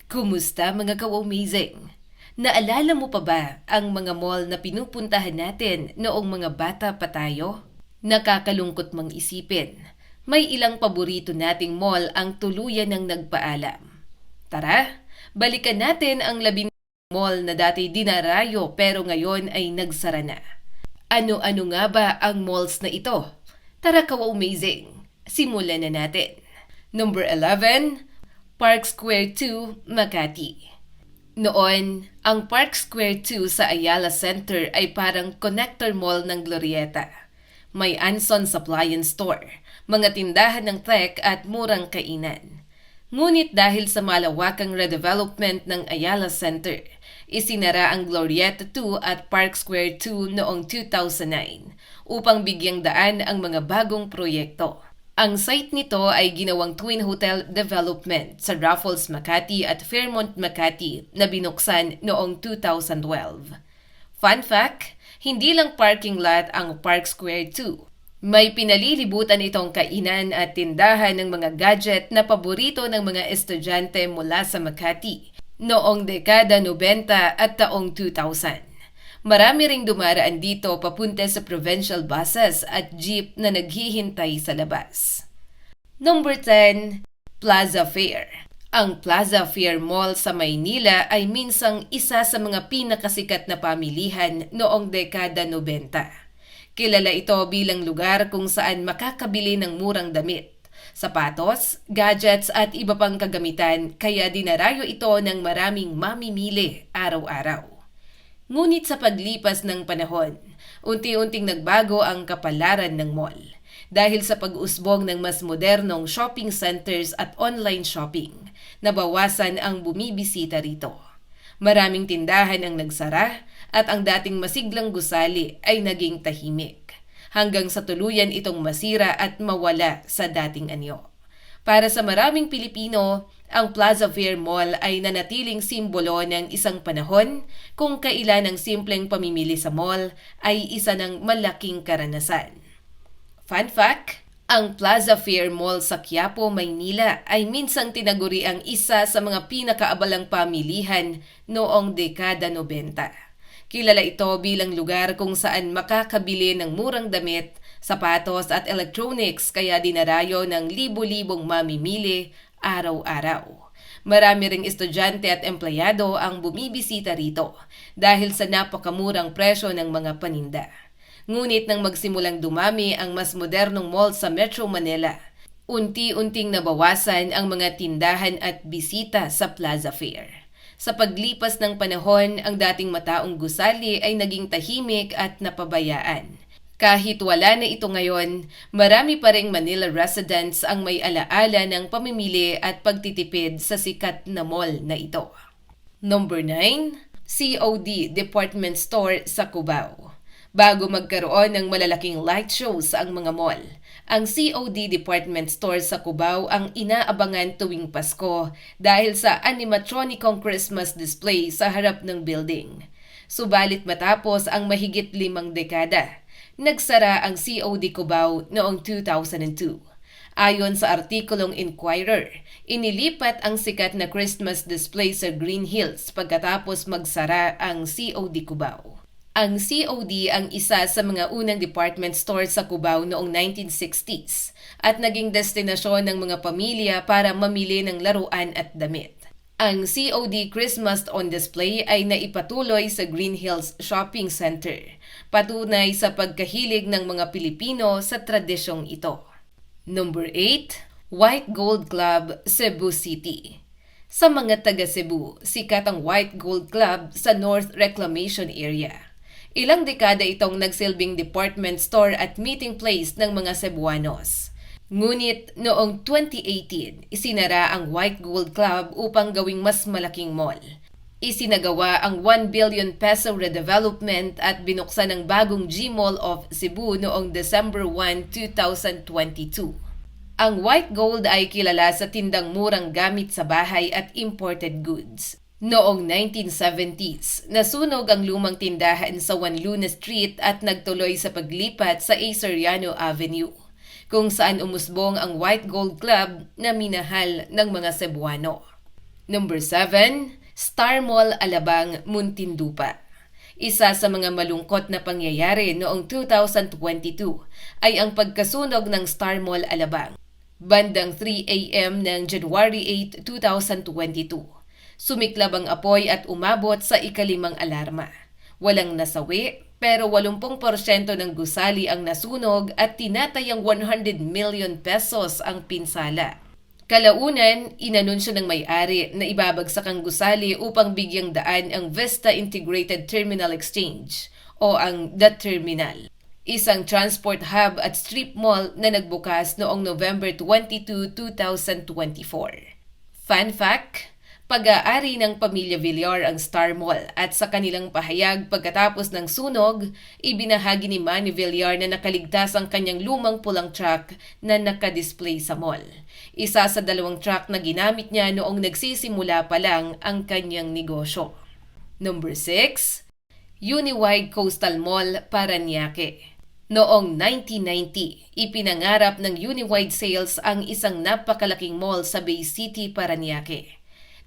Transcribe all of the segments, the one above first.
Kumusta mga ka-amazing? Naalala mo pa ba ang mga mall na pinupuntahan natin noong mga bata pa tayo? Nakakalungkot mang isipin, may ilang paborito nating mall ang tuluyan ng nagpaalam. Tara, balikan natin ang 11 mall na dati dinarayo pero ngayon ay nagsara na. Ano-ano nga ba ang malls na ito? Tara ka-amazing, simulan na natin. Number 11, Park Square 2, Makati. Noon, ang Park Square 2 sa Ayala Center ay parang connector mall ng Glorieta. May Anson's Appliance Store, mga tindahan ng tech at murang kainan. Ngunit dahil sa malawakang redevelopment ng Ayala Center, isinara ang Glorieta 2 at Park Square 2 noong 2009 upang bigyang daan ang mga bagong proyekto. Ang site nito ay ginawang twin hotel development sa Raffles Makati at Fairmont Makati na binuksan noong 2012. Fun fact, hindi lang parking lot ang Park Square 2. May pinalilibutan itong kainan at tindahan ng mga gadget na paborito ng mga estudyante mula sa Makati noong dekada 90 at taong 2000. Marami ring dumaraan dito papunta sa provincial buses at jeep na naghihintay sa labas. Number 10, Plaza Fair. Ang Plaza Fair Mall sa Maynila ay minsang isa sa mga pinakasikat na pamilihan noong dekada 90. Kilala ito bilang lugar kung saan makakabili ng murang damit, sapatos, gadgets at iba pang kagamitan kaya dinarayo ito ng maraming mamimili araw-araw. Ngunit sa paglipas ng panahon, unti-unting nagbago ang kapalaran ng mall dahil sa pag-usbong ng mas modernong shopping centers at online shopping, nabawasan ang bumibisita rito. Maraming tindahan ang nagsara at ang dating masiglang gusali ay naging tahimik, hanggang sa tuluyan itong masira at mawala sa dating anyo. Para sa maraming Pilipino, ang Plaza Fair Mall ay nanatiling simbolo ng isang panahon kung kailan ang simpleng pamimili sa mall ay isa ng malaking karanasan. Fun fact, ang Plaza Fair Mall sa Quiapo, Maynila ay minsang tinaguri ang isa sa mga pinakaabalang pamilihan noong dekada 90. Kilala ito bilang lugar kung saan makakabili ng murang damit, sapatos at electronics kaya dinarayo ng libo-libong mamimili araw-araw. Marami ring estudyante at empleyado ang bumibisita rito dahil sa napakamurang presyo ng mga paninda. Ngunit nang magsimulang dumami ang mas modernong mall sa Metro Manila, unti-unting nabawasan ang mga tindahan at bisita sa Plaza Fair. Sa paglipas ng panahon, ang dating mataong gusali ay naging tahimik at napabayaan. Kahit wala na ito ngayon, marami pa ring Manila residents ang may alaala ng pamimili at pagtitipid sa sikat na mall na ito. Number 9, COD Department Store sa Cubao. Bago magkaroon ng malalaking light shows sa ang mga mall, ang COD Department Store sa Cubao ang inaabangan tuwing Pasko dahil sa animatronicong Christmas display sa harap ng building. Subalit matapos ang mahigit 5 dekada, nagsara ang COD Cubao noong 2002. Ayon sa artikulong Inquirer, inilipat ang sikat na Christmas display sa Green Hills pagkatapos magsara ang COD Cubao. Ang COD ang isa sa mga unang department store sa Cubao noong 1960s at naging destinasyon ng mga pamilya para mamili ng laruan at damit. Ang COD Christmas on Display ay naipatuloy sa Green Hills Shopping Center, patunay sa pagkahilig ng mga Pilipino sa tradisyong ito. Number 8, White Gold Club, Cebu City. Sa mga taga Cebu, sikat ang White Gold Club sa North Reclamation Area. Ilang dekada itong nagsilbing department store at meeting place ng mga Cebuanos. Ngunit noong 2018, isinara ang White Gold Club upang gawing mas malaking mall. Isinagawa ang 1 billion peso redevelopment at binuksan ang bagong G-Mall of Cebu noong December 1, 2022. Ang White Gold ay kilala sa tindang murang gamit sa bahay at imported goods. Noong 1970s, nasunog ang lumang tindahan sa Juan Luna Street at nagtuloy sa paglipat sa A. Soriano Avenue, kung saan umusbong ang White Gold Club na minahal ng mga Cebuano. Number 7, Star Mall Alabang, Muntinlupa. Isa sa mga malungkot na pangyayari noong 2022 ay ang pagkasunog ng Star Mall Alabang. Bandang 3 a.m. ng January 8, 2022. Sumiklab ang apoy at umabot sa ikalimang alarma. Walang nasawi, pero 80% ng gusali ang nasunog at tinatayang 100 million pesos ang pinsala. Kalaunan, inanunsyo ng may-ari na ibabagsak ang gusali upang bigyang daan ang Vista Integrated Terminal Exchange o ang The Terminal, isang transport hub at strip mall na nagbukas noong November 22, 2024. Fun fact, pag-aari ng pamilya Villar ang Star Mall at sa kanilang pahayag pagkatapos ng sunog, ibinahagi ni Manny Villar na nakaligtas ang kanyang lumang pulang truck na nakadisplay sa mall. Isa sa 2 truck na ginamit niya noong nagsisimula pa lang ang kanyang negosyo. Number 6, Uniwide Coastal Mall, Parañaque. Noong 1990, ipinangarap ng Uniwide Sales ang isang napakalaking mall sa Bay City, Parañaque.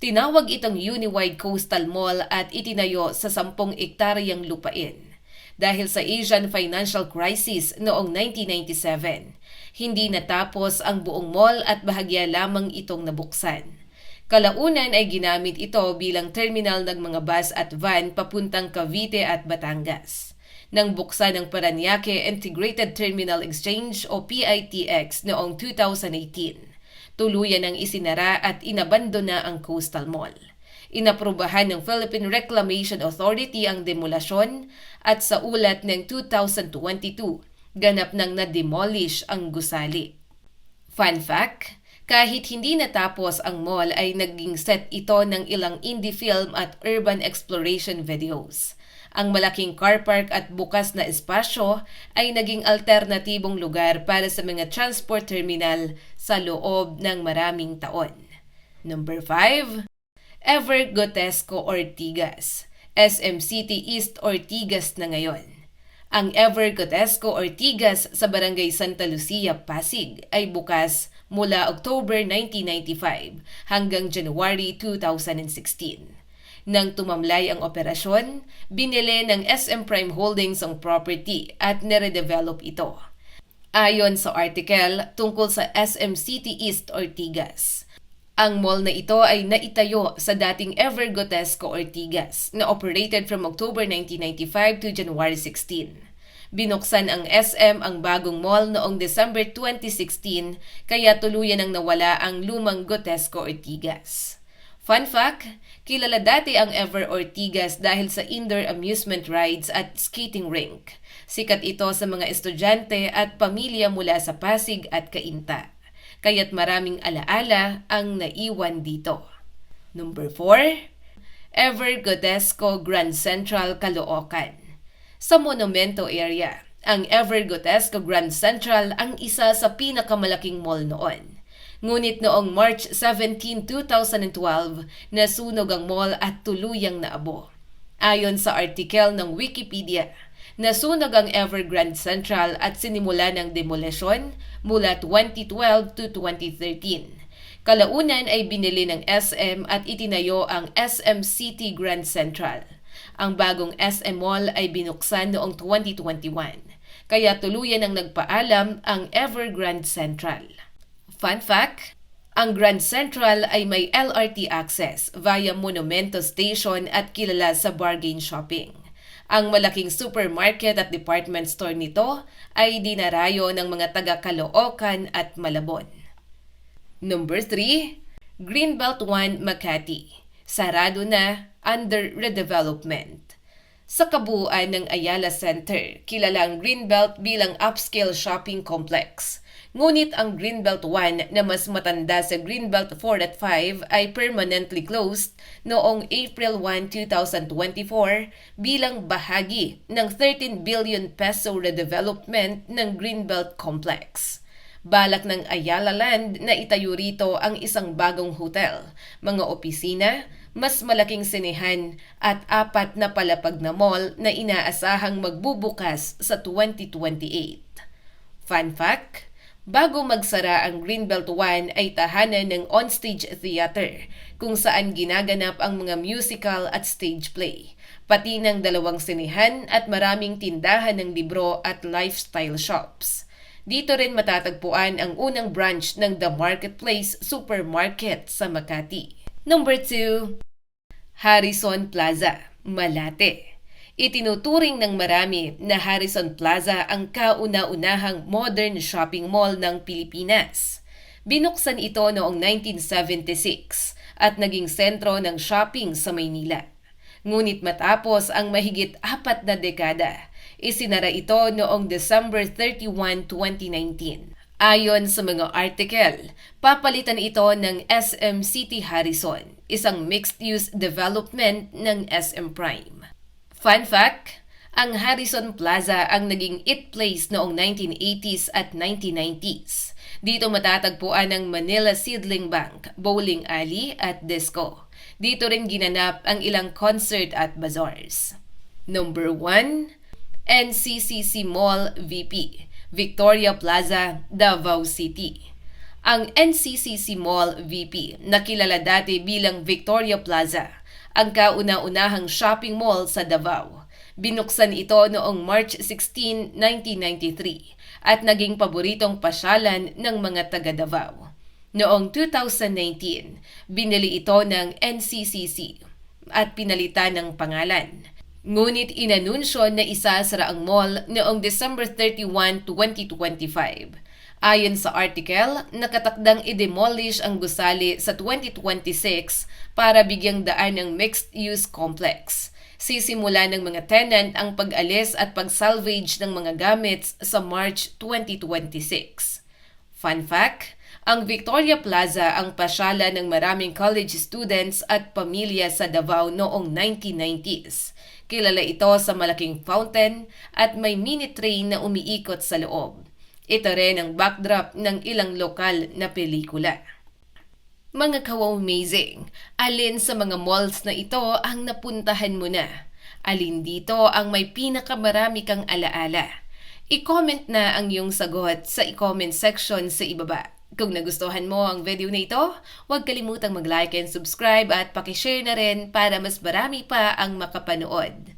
Tinawag itong Uniwide Coastal Mall at itinayo sa 10 ektaryang lupain. Dahil sa Asian Financial Crisis noong 1997, hindi natapos ang buong mall at bahagya lamang itong nabuksan. Kalaunan ay ginamit ito bilang terminal ng mga bus at van papuntang Cavite at Batangas. Nang buksan ng Parañaque Integrated Terminal Exchange o PITX noong 2018, tuluyan ang isinara at inabandona ang Coastal Mall. Inaprubahan ng Philippine Reclamation Authority ang demolasyon at sa ulat ng 2022, ganap nang na-demolish ang gusali. Fun fact, kahit hindi natapos ang mall ay naging set ito ng ilang indie film at urban exploration videos. Ang malaking car park at bukas na espasyo ay naging alternatibong lugar para sa mga transport terminal sa loob ng maraming taon. Number 5, Ever Gotesco Ortigas, SM City East Ortigas na ngayon. Ang Ever Gotesco Ortigas sa Barangay Santa Lucia, Pasig ay bukas mula October 1995 hanggang January 2016. Nang tumamlay ang operasyon, binili ng SM Prime Holdings ang property at nire-develop ito. Ayon sa article tungkol sa SM City East Ortigas, ang mall na ito ay naitayo sa dating Ever Gotesco Ortigas na operated from October 1995 to January 16. Binuksan ang SM ang bagong mall noong December 2016 kaya tuluyan ang nawala ang lumang Gotesco Ortigas. Fun fact, kilala dati ang Ever Ortigas dahil sa indoor amusement rides at skating rink. Sikat ito sa mga estudyante at pamilya mula sa Pasig at Cainta. Kaya't maraming alaala ang naiwan dito. Number 4, Ever Gotesco Grand Central, Caloocan. Sa Monumento area, ang Ever Gotesco Grand Central ang isa sa pinakamalaking mall noon. Ngunit noong March 17, 2012, nasunog ang mall at tuluyang naabo. Ayon sa artikel ng Wikipedia, nasunog ang Evergrande Central at sinimula ng demolisyon mula 2012 to 2013. Kalaunan ay binili ng SM at itinayo ang SM City Grand Central. Ang bagong SM Mall ay binuksan noong 2021, kaya tuluyan ang nagpaalam ang Evergrande Central. Fun fact, ang Grand Central ay may LRT access via Monumento Station at kilala sa bargain shopping. Ang malaking supermarket at department store nito ay dinarayo ng mga taga-Caloocan at Malabon. Number 3, Greenbelt 1 Makati. Sarado na, under redevelopment. Sa kabuuan ng Ayala Center, kilala ang Greenbelt bilang upscale shopping complex. Ngunit ang Greenbelt 1 na mas matanda sa Greenbelt 4 at 5 ay permanently closed noong April 1, 2024 bilang bahagi ng 13 billion peso redevelopment ng Greenbelt Complex. Balak ng Ayala Land na itayo rito ang isang bagong hotel, mga opisina, mas malaking sinehan at 4 na palapag na mall na inaasahang magbubukas sa 2028. Fun fact, Bago magsara ang Greenbelt 1 ay tahanan ng onstage theater kung saan ginaganap ang mga musical at stage play, pati ng dalawang sinehan at maraming tindahan ng libro at lifestyle shops. Dito rin matatagpuan ang unang branch ng The Marketplace Supermarket sa Makati. Number 2. Harrison Plaza, Malate. Itinuturing ng marami na Harrison Plaza ang kauna-unahang modern shopping mall ng Pilipinas. Binuksan ito noong 1976 at naging sentro ng shopping sa Maynila. Ngunit matapos ang mahigit 4 na dekada, isinara ito noong December 31, 2019. Ayon sa mga article, papalitan ito ng SM City Harrison, isang mixed-use development ng SM Prime. Fun fact, ang Harrison Plaza ang naging Eat Place noong 1980s at 1990s. Dito matatagpuan ang Manila Seedling Bank, bowling alley at disco. Dito rin ginanap ang ilang concert at bazaars. Number 1. NCCC Mall VP, Victoria Plaza, Davao City. Ang NCCC Mall VP, nakilala dati bilang Victoria Plaza, ang kauna-unahang shopping mall sa Davao. Binuksan ito noong March 16, 1993 at naging paboritong pasyalan ng mga taga Davao. Noong 2019, binili ito ng NCCC at pinalitan ng pangalan. Ngunit inanunsyo na isasara ang mall noong December 31, 2025. Ayon sa article, nakatakdang i-demolish ang gusali sa 2026 para bigyang daan ng mixed-use complex. Sisimula ng mga tenant ang pag-alis at pag-salvage ng mga gamit sa March 2026. Fun fact, ang Victoria Plaza ang pasyala ng maraming college students at pamilya sa Davao noong 1990s. Kilala ito sa malaking fountain at may mini train na umiikot sa loob. Ito rin ang backdrop ng ilang lokal na pelikula. Mga ka-amazing, alin sa mga malls na ito ang napuntahan mo na? Alin dito ang may pinakamarami kang alaala? I-comment na ang iyong sagot sa i-comment section sa ibaba. Kung nagustuhan mo ang video na ito, huwag kalimutang mag-like and subscribe at pakishare na rin para mas marami pa ang makapanood.